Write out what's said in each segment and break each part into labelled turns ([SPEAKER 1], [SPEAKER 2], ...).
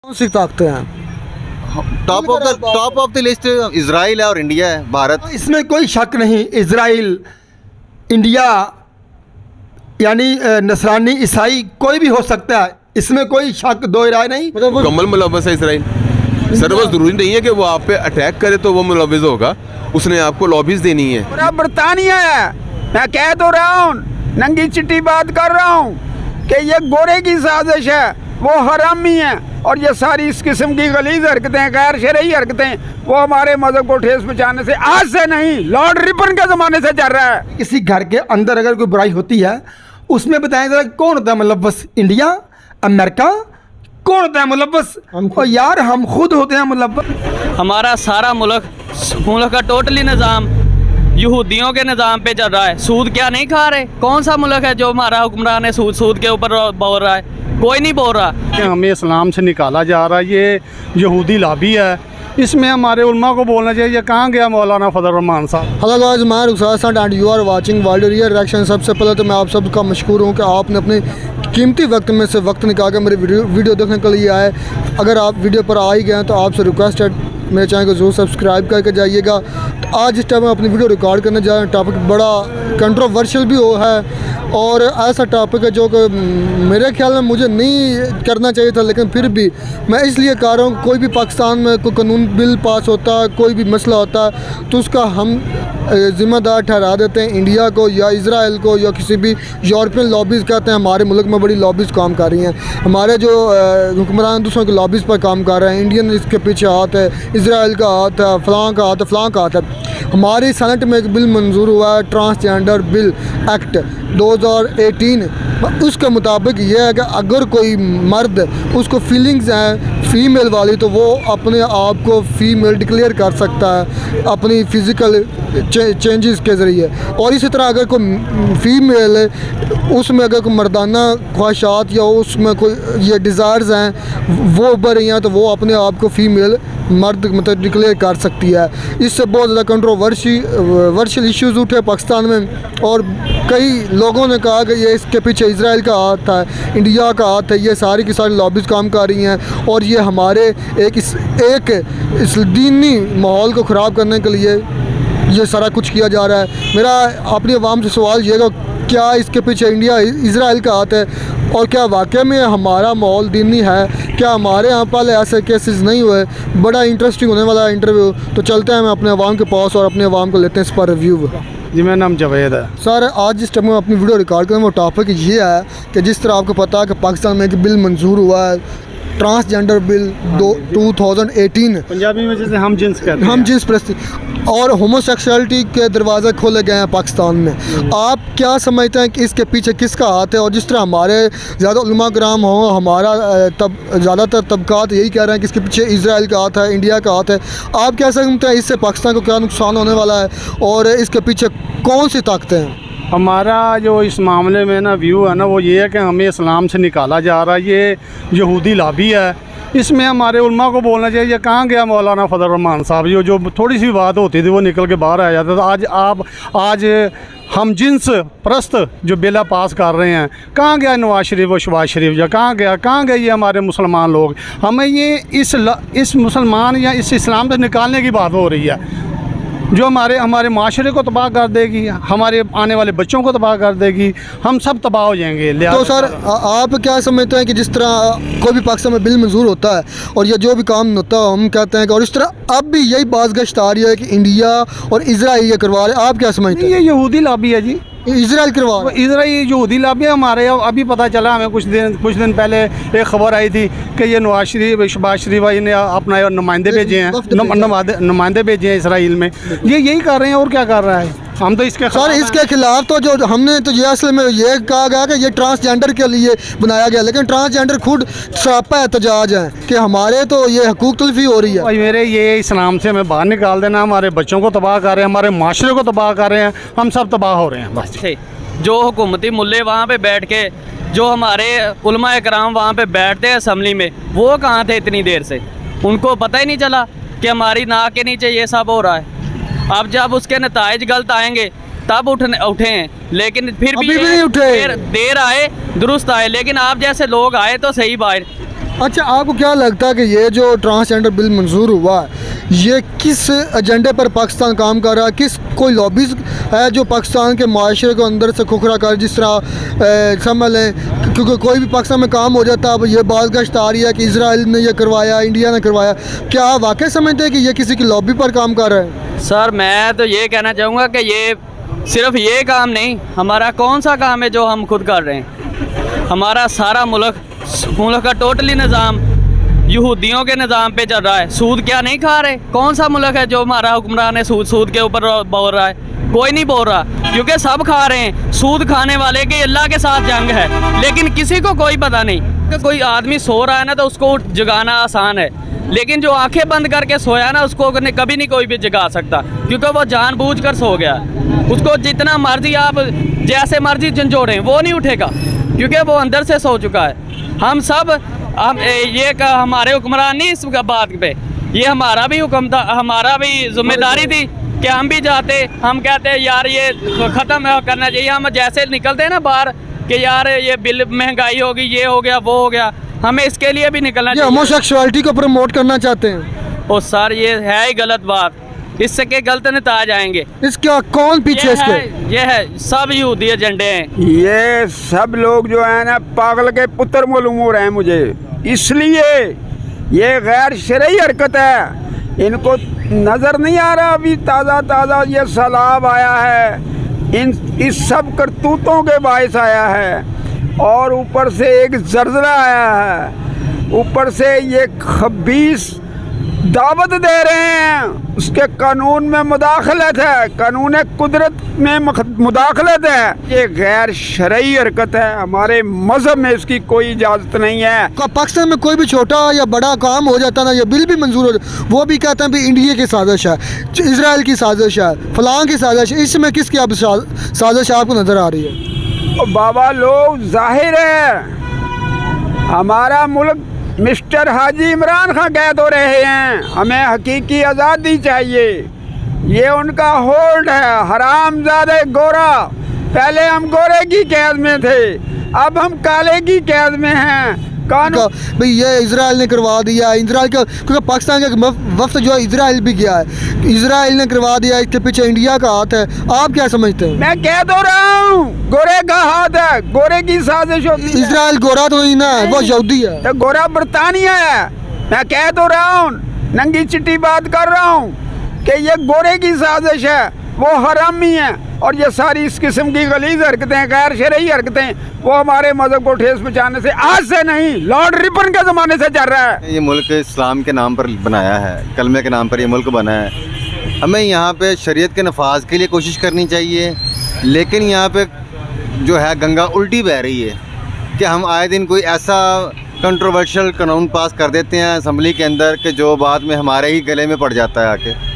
[SPEAKER 1] कौन सी ताकतें हैं?
[SPEAKER 2] Top of the list Israel है और इंडिया है, भारत।
[SPEAKER 1] इसमें कोई शक नहीं, इजराइल, इंडिया, यानी नसरानी, ईसाई कोई भी हो सकता है, इसमें कोई शक दो राय नहीं।
[SPEAKER 3] मुकम्मल मुलव्वस है इसराइल। सर वो ज़रूरी नहीं है कि वो आप पे अटैक करे तो वो मुलव्वस होगा, उसने आपको लॉबीज देनी है।
[SPEAKER 4] पूरा बरतानिया है, मैं कह तो रहा हूँ, नंगी चिट्टी बात कर रहा हूँ कि ये गोरे की साजिश है, वो हरामी है, और ये सारी इस किस्म की गलीज हरकतें, गैर शरई हरकतें, वो हमारे मजहब को ठेस पहुँचाने से आज से नहीं, लॉर्ड रिपन के ज़माने से चल रहा है।
[SPEAKER 1] किसी घर के अंदर अगर कोई बुराई होती है, उसमें बताएं जरा कौन होता है मुलव्वस? इंडिया, अमेरिका, कौन होता है मुलव्वस? और यार हम खुद होते हैं मुलव्वस।
[SPEAKER 5] हमारा सारा मुल्क का टोटली निज़ाम यहूदियों के निज़ाम पे चल रहा है। सूद क्या नहीं खा रहे? कौन सा मुल्क है जो हमारा हुक्मरान है सूद के ऊपर बोल रहा है? कोई नहीं बोल रहा
[SPEAKER 6] कि हमें इस्लाम से निकाला जा रहा है, ये यहूदी लॉबी है, इसमें हमारे उलमा को बोलना चाहिए। कहाँ गया मौलाना फजल रहमान साहब?
[SPEAKER 1] हेलो गाइस, मैं Rukhsar sir and you are watching world real reaction. सबसे पहले तो मैं आप सबका मशकूर हूँ कि आपने अपने कीमती वक्त में से वक्त निकाल कर मेरी वीडियो देखने के लिए आए। अगर आप वीडियो पर आ ही गए हैं तो आपसे रिक्वेस्ट है मेरे चैनल को ज़रूर सब्सक्राइब करके जाइएगा। तो आज इस टाइम मैं अपनी वीडियो रिकॉर्ड करने जा रहा हूँ। टॉपिक बड़ा कंट्रोवर्शियल भी है और ऐसा टॉपिक है जो कि मेरे ख्याल में मुझे नहीं करना चाहिए था, लेकिन फिर भी मैं इसलिए कह रहा हूँ। कोई भी पाकिस्तान में कोई कानून बिल पास होता है, कोई भी मसला होता है, तो उसका हम ज़िम्मेदार ठहरा देते हैं इंडिया को या इजराइल को या किसी भी यूरोपियन लॉबीज़। कहते हैं हमारे मुल्क में बड़ी लॉबीज़ काम कर रही हैं, हमारे जो हुक्मरान दूसरों की लॉबीज़ पर काम कर रहे हैं, इंडियन इसके पीछे हाथ है, इजराइल का हाथ है, फ़लाँ का हाथ है, फ़लाँ का हाथ है। हमारी सेनेट में एक बिल मंजूर हुआ है, ट्रांसजेंडर बिल एक्ट 2018। उसके मुताबिक ये है कि अगर कोई मर्द, उसको फीलिंग्स हैं फ़ीमेल वाली, तो वो अपने आप को फ़ीमेल डिक्लेयर कर सकता है अपनी फ़िज़िकल चेंजेस के ज़रिए। और इसी तरह अगर कोई फ़ीमेल उसमें अगर कोई मर्दाना ख्वाहिशात या उसमें कोई ये डिज़ायर्स हैं वो उभर रही हैं, तो वो अपने आप को फ़ीमेल मर्द मतलब डिक्लेयर कर सकती है। इससे बहुत ज़्यादा कंट्रोवर्शियल इश्यूज़ उठे पाकिस्तान में, और कई लोगों ने कहा कि ये इसके पीछे इजराइल का हाथ है, इंडिया का हाथ है, ये सारी की सारी लॉबीज़ काम कर रही हैं और ये हमारे इस दीनी माहौल को ख़राब करने के लिए ये सारा कुछ किया जा रहा है। मेरा अपनी आवाम से सवाल ये है, क्या इसके पीछे इंडिया इजराइल का हाथ है और क्या वाकई में हमारा माहौल दीनी है? क्या हमारे यहाँ पहले ऐसे केसेस नहीं हुए? बड़ा इंटरेस्टिंग होने वाला इंटरव्यू। तो चलते हैं हम अपने अवाम के पास और अपने अवाम को लेते हैं इस पर रिव्यू।
[SPEAKER 6] जी मेरा नाम जावेद है।
[SPEAKER 1] सर आज जिस टाइम में अपनी वीडियो रिकॉर्ड करें वो टॉपिक ये है कि जिस तरह आपको पता है कि पाकिस्तान में एक बिल मंजूर हुआ है, ट्रांसजेंडर बिल 2018,
[SPEAKER 6] पंजाबी में जैसे हम जिन्स कहते हैं,
[SPEAKER 1] हम जिन्स प्रस्ती, और होमोसेक्सुअलिटी के दरवाजे खोले गए हैं पाकिस्तान में। आप क्या समझते हैं कि इसके पीछे किसका हाथ है? और जिस तरह हमारे ज़्यादा उलमा कराम हों, हमारा ज़्यादातर तबकात यही कह रहे हैं कि इसके पीछे इजराइल का हाथ है, इंडिया का हाथ है। आप क्या समझते हैं इससे पाकिस्तान को क्या नुकसान होने वाला है और इसके पीछे कौन सी ताकतें हैं?
[SPEAKER 6] हमारा जो इस मामले में ना व्यू है ना, वो ये है कि हमें इस्लाम से निकाला जा रहा है, ये यहूदी लॉबी है, इसमें हमारे उलमा को बोलना चाहिए। कहाँ गया मौलाना फजल रहमान साहब? जो थोड़ी सी बात होती थी वो निकल के बाहर आ जाता था। आज हम जिन्स प्रस्त जो बिला पास कर रहे हैं, कहाँ गया नवाज शरीफ और शहबाज शरीफ? या कहाँ गए ये हमारे मुसलमान लोग? हमें ये इस मुसलमान या इस इस्लाम से निकालने की बात हो रही है, जो हमारे माशरे को तबाह कर देगी, हमारे आने वाले बच्चों को तबाह कर देगी, हम सब तबाह हो जाएंगे।
[SPEAKER 1] तो सर आप क्या समझते हैं कि जिस तरह कोई भी पाकिस्तान में बिल मंजूर होता है और ये जो भी काम होता है हम कहते हैं कि, और इस तरह अब भी यही बाज़गश्त आ रही है कि इंडिया और इजराइल ये करवा रहे हैं, आप क्या समझते हैं?
[SPEAKER 6] ये यहूदी लॉबी है जी,
[SPEAKER 1] इजराइल करवा रहा है।
[SPEAKER 6] इजराइल यहूदी लॉबी है हमारे। अभी पता चला हमें कुछ दिन पहले एक ख़बर आई थी कि ये नवाज शरीफ शहबाज शरीफ ने अपना नुमाइंदे भेजे हैं, नुमाइंदे भेजे हैं इसराइल में। ये यही कर रहे हैं और क्या कर रहा है? हम तो इसके
[SPEAKER 1] सर इसके खिलाफ तो जो हमने तो ये असल में ये कहा गया कि ये ट्रांसजेंडर के लिए बनाया गया, लेकिन ट्रांसजेंडर खुद सरापा एहतजाज है कि हमारे तो ये हकूक तलफी हो रही है।
[SPEAKER 6] भाई मेरे ये इस्लाम से हमें बाहर निकाल देना, हमारे बच्चों को तबाह कर रहे हैं, हमारे माशरे को तबाह कर रहे हैं, हम सब तबाह हो रहे हैं बस।
[SPEAKER 5] जो हुकूमती मुल्ले वहाँ पे बैठ के, जो हमारे उलमा कराम वहाँ पे बैठते हैं असम्बली में, वो कहाँ थे इतनी देर से? उनको पता ही नहीं चला कि हमारी नाक के नीचे ये सब हो रहा है। अब जब उसके नताइज गलत आएंगे तब उठे हैं, लेकिन फिर भी नहीं उठे। देर आए दुरुस्त आए, लेकिन आप जैसे लोग आए तो सही बाहर।
[SPEAKER 1] अच्छा, आपको क्या लगता है कि ये जो ट्रांसजेंडर बिल मंजूर हुआ है, ये किस एजेंडे पर पाकिस्तान काम कर रहा है? किस कोई लॉबीज है जो पाकिस्तान के माशरे को अंदर से खोखरा कर, जिस तरह समझ लें, क्योंकि कोई भी पाकिस्तान में काम हो जाता है, अब ये बात गश्त आ रही है कि इसराइल ने ये करवाया, इंडिया ने करवाया, क्या आप वाकई समझते हैं कि ये किसी की लॉबी पर काम कर रहे हैं?
[SPEAKER 5] सर मैं तो ये कहना चाहूँगा कि ये सिर्फ ये काम नहीं, हमारा कौन सा काम है जो हम खुद कर रहे हैं। हमारा सारा मुल्क का टोटली निज़ाम यहूदियों के निज़ाम पे चल रहा है। सूद क्या नहीं खा रहे? कौन सा मुल्क है जो हमारा हुक्मरान है सूद के ऊपर बोल रहा है? कोई नहीं बोल रहा, क्योंकि सब खा रहे हैं। सूद खाने वाले के अल्लाह के साथ जंग है, लेकिन किसी को कोई पता नहीं कि कोई आदमी सो रहा है ना तो उसको जगाना आसान है, लेकिन जो आंखें बंद करके सोया ना उसको कभी नहीं कोई भी जगा सकता, क्योंकि वो जानबूझकर सो गया। उसको जितना मर्जी आप जैसे मर्जी झंझोड़ें वो नहीं उठेगा, क्योंकि वो अंदर से सो चुका है। हम हमारे हुक्मरान नहीं इस बात पे, ये हमारा भी हुक्म था, हमारा भी जिम्मेदारी थी कि हम भी जाते, हम कहते हैं यार ये ख़त्म करना चाहिए। हम जैसे निकलते हैं ना बाहर कि यार ये बिल महंगाई होगी, ये हो गया, वो हो गया, हमें इसके लिए भी निकलना चाहिए।
[SPEAKER 1] होमोसेक्सुअलिटी को प्रमोट करना चाहते हैं।
[SPEAKER 5] ओ सर ये है ही गलत बात, इससे के गलत नतीजे आएंगे।
[SPEAKER 1] इसका कौन पीछे इसके?
[SPEAKER 5] ये है सब यहूदी एजेंडे हैं।
[SPEAKER 4] ये सब लोग जो है ना पागल के पुत्र मालूम हो रहे हैं मुझे, इसलिए ये गैर शरई हरकत है। इनको नज़र नहीं आ रहा अभी ताज़ा ये सैलाब आया है, इस सब करतूतों के बायस आया है, और ऊपर से एक ज़लज़ला आया है, ऊपर से ये खबीस दावत दे रहे हैं, उसके कानून में मुदाखलत है, कानून कुदरत में मुदाखलत है। ये गैर शरई हरकत है, हमारे मज़हब में इसकी कोई इजाज़त नहीं है।
[SPEAKER 1] पाकिस्तान में कोई भी छोटा या बड़ा काम हो जाता ना, ये बिल भी मंजूर हो जाता, वो भी कहते हैं भी इंडिया की साजिश है, इसराइल की साजिश है, फलां की साजिश है। इसमें किसकी अब साजिश आपको नज़र आ रही है?
[SPEAKER 4] और बाबा लोग जाहिर है हमारा मुल्क मिस्टर हाजी इमरान खान कैद हो रहे हैं, हमें हकीकी आज़ादी चाहिए। ये उनका होल्ड है, हरामजादे गोरा। पहले हम गोरे की कैद में थे, अब हम काले की कैद में हैं।
[SPEAKER 1] भाई ये इसराइल ने करवा दिया, इसराइल का, क्योंकि पाकिस्तान का वफ्द जो है इसराइल भी गया है, इसराइल ने करवा दिया, इसके पीछे इंडिया का हाथ है। आप क्या समझते हैं?
[SPEAKER 4] मैं कह तो रहा हूँ गोरे का हाथ है, गोरे की साजिश होती है।
[SPEAKER 1] इसराइल गोरा तो नहीं ना है, वो यहूदी है।
[SPEAKER 4] तो गोरा बरतानिया है। मैं कह तो रहा हूँ, नंगी चिट्टी बात कर रहा हूँ कि ये गोरे की साजिश है, वो हरामी है, और ये सारी इस किस्म की गलीज हरकतें, गैर शरई हरकतें, वो हमारे मज़हब को ठेस पहुँचाने से आज से नहीं, लॉर्ड रिपन के ज़माने से चल रहा है।
[SPEAKER 2] ये मुल्क इस्लाम के नाम पर बनाया है, कलमे के नाम पर ये मुल्क बना है। हमें यहाँ पे शरीयत के नफाज के लिए कोशिश करनी चाहिए, लेकिन यहाँ पे जो है गंगा उल्टी बह रही है कि हम आए दिन कोई ऐसा कंट्रोवर्शियल कानून पास कर देते हैं असम्बली के अंदर कि जो बाद में हमारे ही गले में पड़ जाता है आके।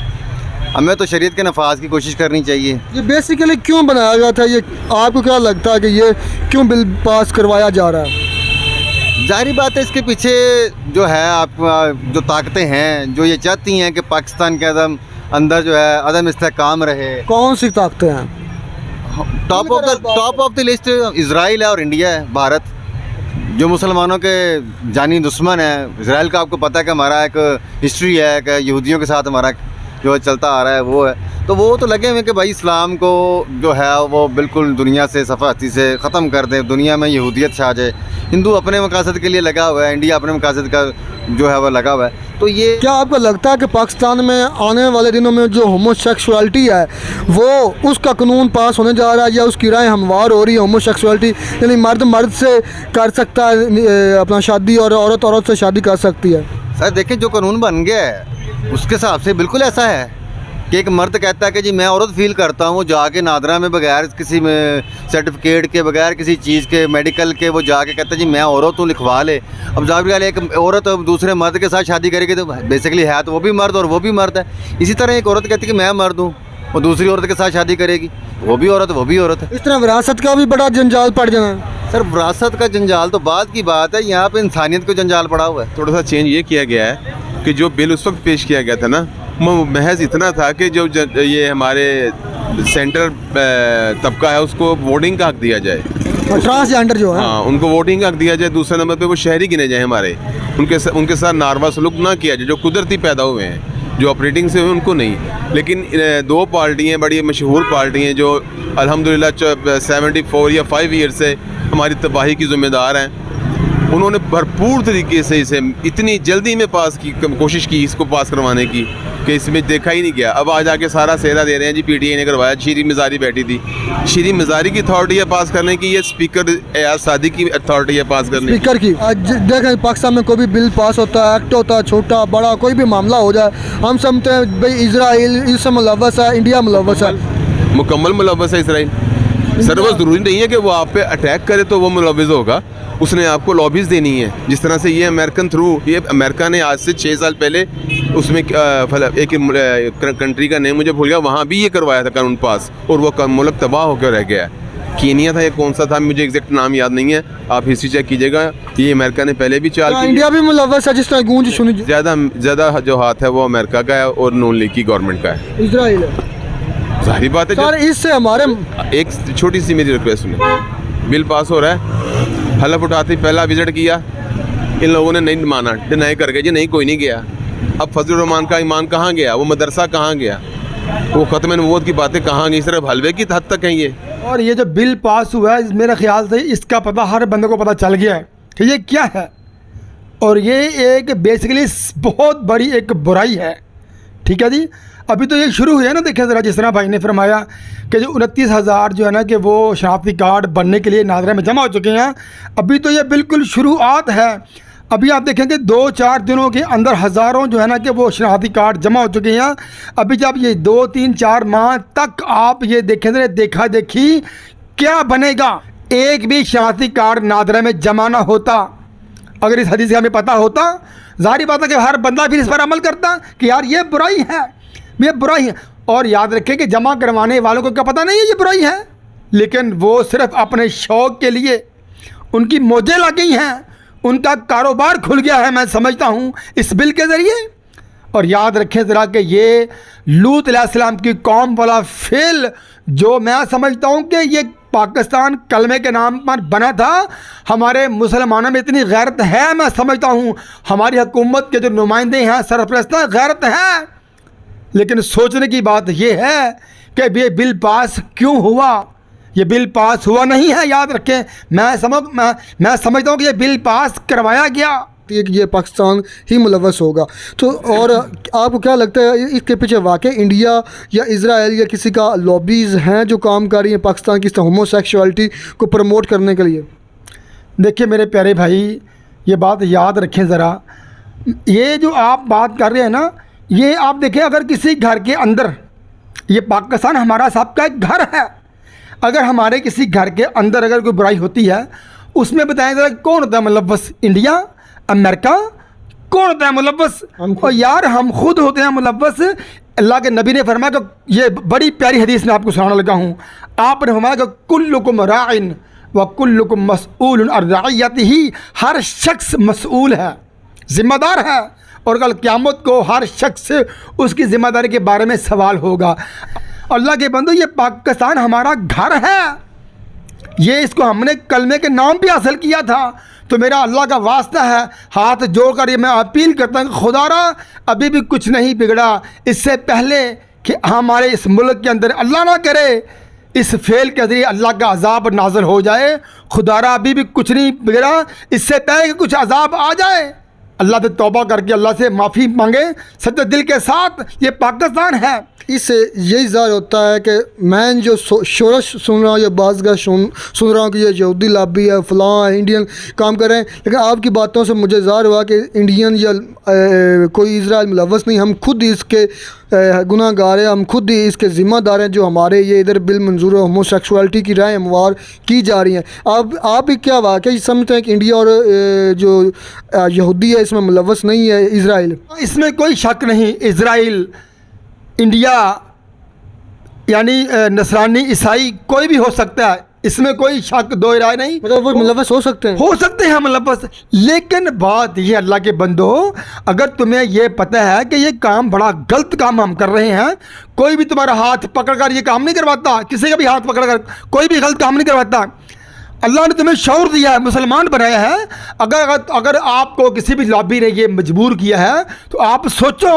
[SPEAKER 2] हमें तो शरीयत के नफाज की कोशिश करनी चाहिए।
[SPEAKER 1] ये बेसिकली क्यों बनाया गया था? ये आपको क्या लगता है कि ये क्यों बिल पास करवाया जा रहा है?
[SPEAKER 2] जाहिर बात है इसके पीछे जो है आप जो ताकतें हैं जो ये चाहती हैं कि पाकिस्तान के अंदर जो है अदम इस्तेहकाम रहे।
[SPEAKER 1] कौन सी ताकतें हैं?
[SPEAKER 2] Top of the list Israel है और इंडिया है, भारत, जो मुसलमानों के जानी दुश्मन है। इसराइल का आपको पता है कि हमारा एक हिस्ट्री है कि यहूदियों के साथ हमारा जो चलता आ रहा है वो है, तो वो तो लगे हुए कि भाई इस्लाम को जो है वो बिल्कुल दुनिया से सफ़ाहती से ख़त्म कर दें, दुनिया में यहूदियत छा जाए। हिंदू अपने मकासद के लिए लगा हुआ है, इंडिया अपने मकासद का जो है वो लगा हुआ है। तो ये
[SPEAKER 1] क्या आपको लगता है कि पाकिस्तान में आने वाले दिनों में जो होमोसेक्सुअलिटी है वो उसका कानून पास होने जा रहा है, या उसकी राय हमवार हो रही है? होमोसेक्सुअलिटी यानी मर्द से कर सकता है अपना शादी, और औरत से शादी कर सकती है।
[SPEAKER 2] सर देखिए, जो कानून बन गया है उसके हिसाब से बिल्कुल ऐसा है कि एक मर्द कहता है कि जी मैं औरत फील करता हूँ, वो जाके नादरा में बगैर किसी में सर्टिफिकेट के, बगैर किसी चीज़ के, मेडिकल के, वो जाके कहता है जी मैं औरत हूँ, लिखवा ले। अब जाकर एक औरत दूसरे मर्द के साथ शादी करेगी तो बेसिकली है तो वो भी मर्द और वो भी मर्द है। इसी तरह एक औरत कहती है कि मैं मर्द हूँ, वो दूसरी औरत के साथ शादी करेगी, वो भी औरत वो भी औरत है।
[SPEAKER 1] इस तरह विरासत का भी बड़ा जंजाल पड़ जाना है।
[SPEAKER 2] सर विरासत का जंजाल तो बाद की बात है, यहाँ पे इंसानियत को जंजाल पड़ा हुआ है।
[SPEAKER 3] थोड़ा सा चेंज ये किया गया है कि जो बिल उस वक्त पेश किया गया था ना, वो महज इतना था कि जो ये हमारे सेंटर तबका है उसको वोटिंग का हक दिया जाए,
[SPEAKER 1] ट्रांसजेंडर जो है
[SPEAKER 3] हाँ उनको वोटिंग का हक दिया जाए। दूसरे नंबर पे वो शहरी गिने जाए हमारे, उनके साथ नारवा सलूक ना किया जाए, जो कुदरती पैदा हुए हैं, जो ऑपरेटिंग से हुए उनको नहीं। लेकिन दो पार्टी हैं, बड़ी मशहूर पार्टी हैं, जो अल्हम्दुलिल्लाह 74 या 5 ईयर से हमारी तबाही की ज़िम्मेदार हैं। उन्होंने भरपूर तरीके से इसे इतनी जल्दी में पास की कोशिश की, इसको पास करवाने की, कि इसमें देखा ही नहीं गया। अब आज आके सारा सेहरा दे रहे हैं जी PTI ने करवाया, शीरी मिजारी बैठी थी। शीरी मिजारी की अथॉरिटी है पास करने की, ये स्पीकर एयाज सादी की अथॉरिटी है पास करने की।
[SPEAKER 1] स्पीकर की आज देखें, पाकिस्तान में कोई भी बिल पास होता है, एक्ट होता है, छोटा बड़ा कोई भी मामला हो जाए, हम समझते हैं भाई इजराइल इससे मुलव्वस है, इंडिया मुलव्वस है।
[SPEAKER 3] मुकम्मल मुलव्वस है इसराइल। सर वो ज़रूरी नहीं है कि वो आप पे अटैक करे तो वो मुलव्वस होगा, उसने आपको लॉबीज़ देनी है। जिस तरह से ये अमेरिकन थ्रू, ये अमेरिका ने आज से 6 साल पहले उसमें एक कंट्री का नेम मुझे भूल गया, वहाँ भी ये करवाया था कानून पास, और वो मुल्क तबाह होकर रह गया है। कीनिया था या कौन सा था, मुझे एग्जैक्ट नाम याद नहीं है, आप हिस्ट्री चेक कीजिएगा। ये अमेरिका ने पहले भी चाल की।
[SPEAKER 1] इंडिया भी मुलव्वस है, जिस तरह गूंज सुनी।
[SPEAKER 3] ज़्यादा जो हाथ है वो अमेरिका का है और नून लीग की गवर्नमेंट का है।
[SPEAKER 1] इजराइल है,
[SPEAKER 3] जाहिर बात है।
[SPEAKER 1] सर इससे हमारे
[SPEAKER 3] एक छोटी सी मेरी रिक्वेस्ट सुनिए, बिल पास हो रहा है, हलफ उठाते ही पहला विजिट किया, इन लोगों ने नहीं माना, डिनाई कर गए जी नहीं कोई नहीं गया। अब फजल रहमान का ईमान कहाँ गया, वो मदरसा कहाँ गया, वो ख़त्म नबूवत की बातें कहाँ गई, सिर्फ हलवे की हद तक हैं ये।
[SPEAKER 7] और ये जो बिल पास हुआ है, मेरे ख्याल से इसका पता हर बंदे को पता चल गया है कि ये क्या है, और ये एक बेसिकली बहुत बड़ी एक बुराई है। ठीक है जी, अभी तो ये शुरू हुआ है ना। देखिए ज़रा, जिस तरह भाई ने फरमाया कि जो 29,000 जो है ना कि वो शनाख्ती कार्ड बनने के लिए नादरा में जमा हो चुके हैं, अभी तो ये बिल्कुल शुरुआत है। अभी आप देखेंगे 2-4 दिनों के अंदर हज़ारों जो है ना कि वो शनाख्ती कार्ड जमा हो चुके हैं। अभी जब ये 2-3-4 माह तक आप ये देखें, देखा देखी क्या बनेगा। एक भी शनाख्ती कार्ड नादरा में जमा ना होता, अगर इस हदीस का हमें पता होता, ज़ाहिर बात है कि हर बंदा फिर इस पर अमल करता कि यार ये बुराई है, ये बुराई है। और याद रखें कि जमा करवाने वालों को क्या पता नहीं है ये बुराई है, लेकिन वो सिर्फ अपने शौक़ के लिए उनकी मौजें लग गई हैं, उनका कारोबार खुल गया है, मैं समझता हूँ इस बिल के ज़रिए। और याद रखें ज़रा कि ये लूत अलैहिस्सलाम की कौम वाला फेल, जो मैं समझता हूँ कि ये पाकिस्तान कलमे के नाम पर बना था। हमारे मुसलमानों में इतनी गैरत है, मैं समझता हूँ हमारी हुकूमत के जो नुमाइंदे हैं, सरपरस्त हैं, गैरत है। लेकिन सोचने की बात यह है कि ये बिल पास क्यों हुआ। ये बिल पास हुआ नहीं है, याद रखें। मैं समझता हूँ कि ये बिल पास करवाया गया,
[SPEAKER 1] ये पाकिस्तान ही मुलव्वस होगा। तो और आपको क्या लगता है इसके पीछे वाकई इंडिया या इजराइल या किसी का लॉबीज़ हैं जो काम कर रही हैं पाकिस्तान की होमोसेक्सुअलिटी को प्रमोट करने के लिए?
[SPEAKER 7] देखिए मेरे प्यारे भाई, ये बात याद रखें ज़रा, ये जो आप बात कर रहे हैं ना, ये आप देखें, अगर किसी घर के अंदर, ये पाकिस्तान हमारा सबका एक घर है, अगर हमारे किसी घर के अंदर अगर कोई बुराई होती है, उसमें बताएं ज़रा कौन होता है मुलव्वस? इंडिया, अमेरिका, कौन होता है मुलव्वस? और यार हम खुद होते हैं मुलव्वस। अल्लाह के नबी ने फरमाया कि ये बड़ी प्यारी हदीस में आपको सुनाने लगा हूँ। आपने फरमाया कि कुल्लुकुम राइन व कुल्लुकुम मसऊलुन अन रअयतिही, हर शख्स मसऊल है, ज़िम्मेदार है, और कल क़यामत को हर शख्स से उसकी ज़िम्मेदारी के बारे में सवाल होगा। अल्लाह के बंदो, ये पाकिस्तान हमारा घर है, ये इसको हमने कलमे के नाम पे हासिल किया था। तो मेरा अल्लाह का वास्ता है, हाथ जोड़कर ये मैं अपील करता हूँ, खुदारा अभी भी कुछ नहीं बिगड़ा। इससे पहले कि हमारे इस मुल्क के अंदर अल्लाह ना करे इस फेल के ज़रिए अल्लाह का अजाब नाज़िल हो जाए, खुदारा अभी भी कुछ नहीं बिगड़ा। इससे पहले कि कुछ अजाब आ जाए, अल्लाह से तौबा करके अल्लाह से माफ़ी मांगे सच्चे दिल के साथ। ये पाकिस्तान है।
[SPEAKER 1] इससे यही ज़ाहिर होता है कि मैं जो शोरश सुन रहा हूँ या बाज़ सुन रहा हूँ कि ये यहूदी लॉबी है, फ़लाँ है, इंडियन काम कर रहे हैं, लेकिन आपकी बातों से मुझे ज़ाहिर हुआ कि इंडियन या कोई इजराइल मुलव्वस नहीं, हम खुद ही इसके गुनाहगार हैं, हम खुद ही इसके ज़िम्मेदार हैं जो हमारे ये इधर बिल मंजूर होमोसेक्सुअलिटी की राय हमवार की जा रही हैं। आप भी क्या वाकई समझते हैं कि इंडिया और जो यहूदी है इसमें मुलव्वस नहीं है इजराइल?
[SPEAKER 7] इसमें कोई शक नहीं, इजराइल, इंडिया, यानी नसरानी, ईसाई, कोई भी हो सकता है, इसमें कोई शक दो राय नहीं।
[SPEAKER 1] मतलब वो मुलव्वस हो सकते हैं
[SPEAKER 7] मुलव्वस। लेकिन बात ये अल्लाह के बंदो, अगर तुम्हें ये पता है कि ये काम बड़ा गलत काम हम कर रहे हैं, कोई भी तुम्हारा हाथ पकड़ कर ये काम नहीं करवाता, किसी का भी हाथ पकड़ कर कोई भी गलत काम नहीं करवाता। अल्लाह ने तुम्हें शौर दिया है, मुसलमान बनाया है। अगर अगर अगर आपको किसी भी लॉबी ने ये मजबूर किया है तो आप सोचो